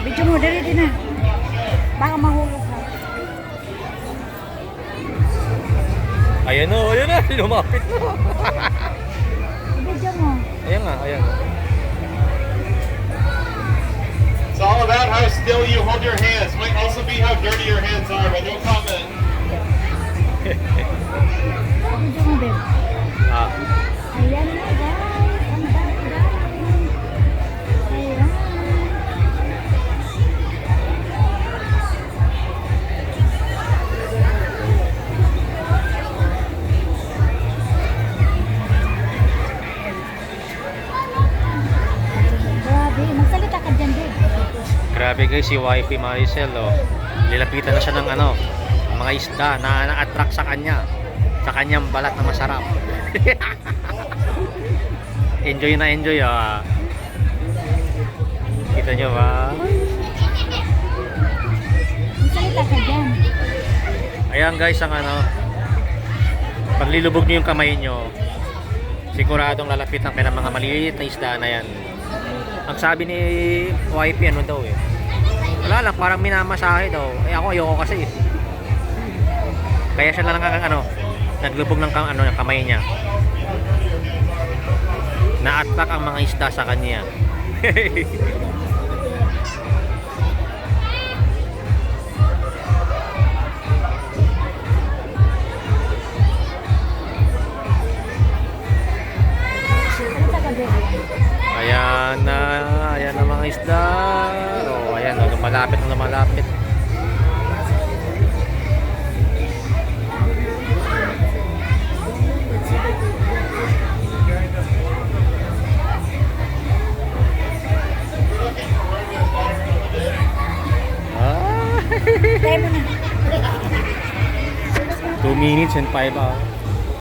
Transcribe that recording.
Video mo, dali din na. Baka mahulog ka. Ayan na, lumapit na. Video mo. Ayan nga, ayan. It's all about how still you hold your hands. Might also be how dirty your hands are, but no comment. Video mo, babe. Ah. Ayan na, guys. Ang dami. Ayan. Grabe, magsalita ka dyan, babe. Grabe guys, si Wifey Maricel, oh. Lilapitan na siya ng ano, mga isda na na-attract sa kanya. Sa kanyang balat na masarap. Enjoy na enjoy, ah. Kita nyo ba? Magsalita ka dyan. Ayan guys, ang ano, paglilubog nyo yung kamay nyo, siguradong lalapitan kayo ng mga maliliit na isda na yan. Ang sabi ni Wifey, ano daw eh, wala lang, parang minamasahe daw. Eh ako, ayoko kasi eh. Kaya siya na lang ano, naglubog ng ng kamay niya. Na-attack ang mga isda sa kanya. Salita ka, babe. Ayan na mga isda. Oh, ayan, oh, lumalapit na lumalapit. Tayo mo na. 2 minutes and 5 hours.